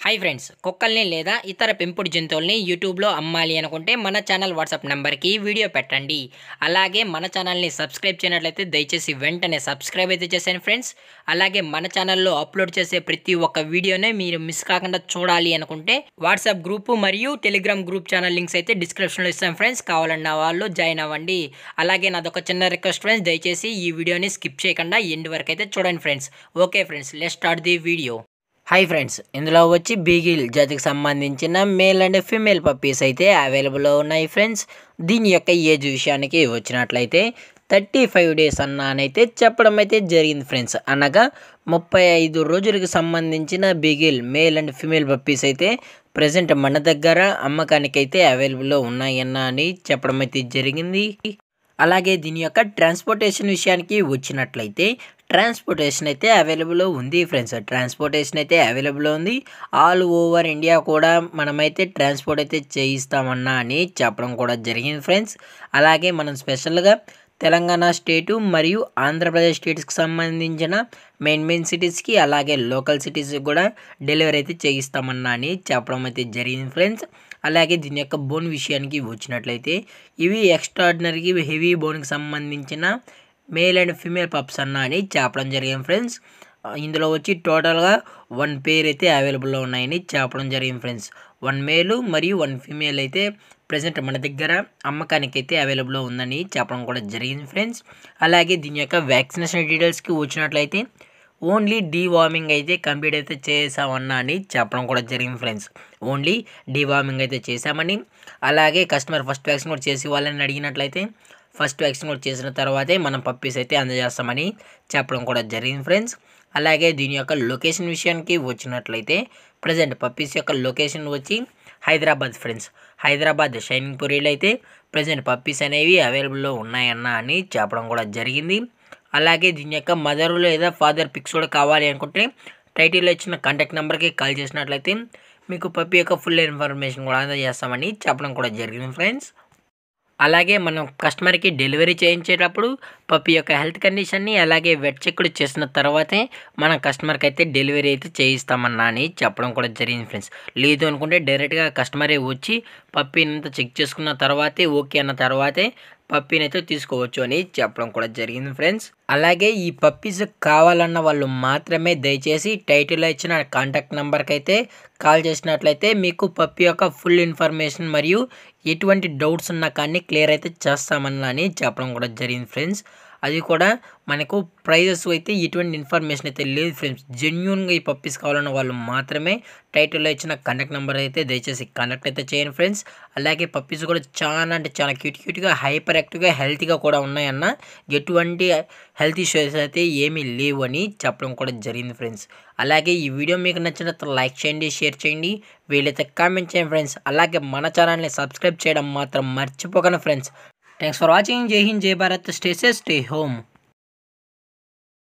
Hi friends, కుక్కల్ని లేదా ఇతర పెంపుడు జంతువుల్ని యూట్యూబ్లో అమ్మాలి అనుకుంటే మన ఛానల్ వాట్సాప్ నెంబర్కి వీడియో పెట్టండి. అలాగే మన ఛానల్ని సబ్స్క్రైబ్ చేయనట్లయితే దయచేసి వెంటనే సబ్స్క్రైబ్ అయితే చేశాను ఫ్రెండ్స్. అలాగే మన ఛానల్లో అప్లోడ్ చేసే ప్రతి ఒక్క వీడియోనే మీరు మిస్ కాకుండా చూడాలి అనుకుంటే వాట్సాప్ గ్రూపు మరియు టెలిగ్రామ్ గ్రూప్ ఛానల్ లింక్స్ అయితే డిస్క్రిప్షన్లో ఇస్తాను ఫ్రెండ్స్. కావాలన్న వాళ్ళు జాయిన్ అవ్వండి. అలాగే నాదొక చిన్న రిక్వెస్ట్ ఫ్రెండ్స్, దయచేసి ఈ వీడియోని స్కిప్ చేయకుండా ఎండ్ వరకు అయితే చూడండి friends. Okay friends, let's start the video. Hi friends, ఇందులో వచ్చి బీగిల్ జాతికి సంబంధించిన మేల్ అండ్ ఫీమేల్ పప్పీస్ అయితే అవైలబుల్లో ఉన్నాయి ఫ్రెండ్స్. దీని యొక్క ఏజ్ విషయానికి వచ్చినట్లయితే 35 డేస్ అన్నానైతే చెప్పడం అయితే జరిగింది ఫ్రెండ్స్. అనగా 35 రోజులకు సంబంధించిన beagle male and female puppies అయితే ప్రజెంట్ మన దగ్గర అమ్మకానికి అయితే అవైలబుల్లో ఉన్నాయన్న అని చెప్పడం అయితే జరిగింది. అలాగే దీని యొక్క ట్రాన్స్పోర్టేషన్ విషయానికి వచ్చినట్లయితే ట్రాన్స్పోర్టేషన్ అయితే అవైలబుల్లో ఉంది ఫ్రెండ్స్. ట్రాన్స్పోర్టేషన్ అయితే అవైలబుల్లో ఉంది. ఆల్ ఓవర్ ఇండియా కూడా మనమైతే ట్రాన్స్పోర్ట్ అయితే చేయిస్తామన్నా అని చెప్పడం కూడా జరిగింది ఫ్రెండ్స్. అలాగే మనం స్పెషల్గా తెలంగాణ స్టేటు మరియు ఆంధ్రప్రదేశ్ స్టేట్స్కి సంబంధించిన మెయిన్ సిటీస్కి అలాగే లోకల్ సిటీస్కి కూడా డెలివరీ అయితే చేయిస్తామన్నా అని చెప్పడం అయితే జరిగింది ఫ్రెండ్స్. అలాగే దీని యొక్క బోన్ విషయానికి వచ్చినట్లయితే ఇవి ఎక్స్ట్రాడినరీకి హెవీ బోన్కి సంబంధించిన మేల్ అండ్ ఫీమేల్ పప్స్ అన్న అని చెప్పడం జరిగింది ఫ్రెండ్స్. ఇందులో వచ్చి టోటల్గా 1 పేర్ అయితే అవైలబుల్లో ఉన్నాయని చెప్పడం జరిగింది ఫ్రెండ్స్. 1 మేలు మరియు 1 ఫీమేల్ అయితే ప్రజెంట్ మన దగ్గర అమ్మకానికి అయితే అవైలబుల్లో ఉందని చెప్పడం కూడా జరిగింది ఫ్రెండ్స్. అలాగే దీని యొక్క వ్యాక్సినేషన్ డీటెయిల్స్కి వచ్చినట్లయితే ఓన్లీ డీవార్మింగ్ అయితే కంప్లీట్ అయితే చేసామన్నా అని చెప్పడం కూడా జరిగింది ఫ్రెండ్స్. ఓన్లీ డీవార్మింగ్ అయితే చేసామని, అలాగే కస్టమర్ ఫస్ట్ వ్యాక్సిన్ కూడా చేసి వాళ్ళని అడిగినట్లయితే ఫస్ట్ వ్యాక్సిన్ కూడా చేసిన తర్వాతే మనం పప్పీస్ అయితే అందజేస్తామని చెప్పడం కూడా జరిగింది ఫ్రెండ్స్. అలాగే దీని యొక్క లొకేషన్ విషయానికి వచ్చినట్లయితే ప్రజెంట్ పప్పీస్ యొక్క లొకేషన్ వచ్చి హైదరాబాద్ ఫ్రెండ్స్. హైదరాబాద్ షైనింగ్ పూరిలో అయితే ప్రజెంట్ పప్పీస్ అనేవి అవైలబుల్లో ఉన్నాయన్న అని చెప్పడం కూడా జరిగింది. అలాగే దీని యొక్క మదర్ లేదా ఫాదర్ పిక్స్ కూడా కావాలి అనుకుంటే టైటిల్లో ఇచ్చిన కాంటాక్ట్ నెంబర్కి కాల్ చేసినట్లయితే మీకు పప్పీ యొక్క ఫుల్ ఇన్ఫర్మేషన్ కూడా అందజేస్తామని చెప్పడం కూడా జరిగింది ఫ్రెండ్స్. అలాగే మనం కస్టమర్కి డెలివరీ చేయించేటప్పుడు పప్పీ యొక్క హెల్త్ కండిషన్ని అలాగే వెట్ చెక్ చేసిన తర్వాతే మన కస్టమర్కి అయితే డెలివరీ అయితే చేయిస్తామన్నా అని చెప్పడం కూడా జరిగింది ఫ్రెండ్స్. లేదు అనుకుంటే డైరెక్ట్గా కస్టమరే వచ్చి పప్పీని అంతా చెక్ చేసుకున్న తర్వాతే ఓకే అన్న తర్వాతే పప్పీని అయితే తీసుకోవచ్చు అని చెప్పడం కూడా జరిగింది ఫ్రెండ్స్. అలాగే ఈ పప్పీస్ కావాలన్న వాళ్ళు మాత్రమే దయచేసి టైటిల్లో ఇచ్చిన కాంటాక్ట్ నెంబర్కి అయితే కాల్ చేసినట్లయితే మీకు పప్పీ యొక్క ఫుల్ ఇన్ఫర్మేషన్ మరియు ఎటువంటి డౌట్స్ ఉన్నా కానీ క్లియర్ అయితే చేస్తామని చెప్పడం కూడా జరిగింది ఫ్రెండ్స్. అది కూడా మనకు ప్రైజెస్ అయితే ఎటువంటి ఇన్ఫర్మేషన్ అయితే లేదు ఫ్రెండ్స్. జెన్యూన్గా ఈ పప్పీస్ కావాలన్న వాళ్ళు మాత్రమే టైటిల్లో ఇచ్చిన కాంటాక్ట్ నెంబర్ అయితే దయచేసి కాంటాక్ట్ అయితే చేయండి ఫ్రెండ్స్. అలాగే పప్పీస్ కూడా చాలా అంటే చాలా క్యూట్గా హైపర్ యాక్టివ్గా హెల్తీగా కూడా ఉన్నాయన్న, ఎటువంటి హెల్త్ ఇష్యూస్ అయితే ఏమీ లేవు అని చెప్పడం కూడా జరిగింది ఫ్రెండ్స్. అలాగే ఈ వీడియో మీకు నచ్చినట్లయితే లైక్ చేయండి, షేర్ చేయండి, వీలైతే కామెంట్ చేయండి ఫ్రెండ్స్. అలాగే మన ఛానల్ని సబ్స్క్రైబ్ చేయడం మాత్రం మర్చిపోకండి ఫ్రెండ్స్. Thanks for watching. జై హింద్, జై Bharat, stay safe, stay home.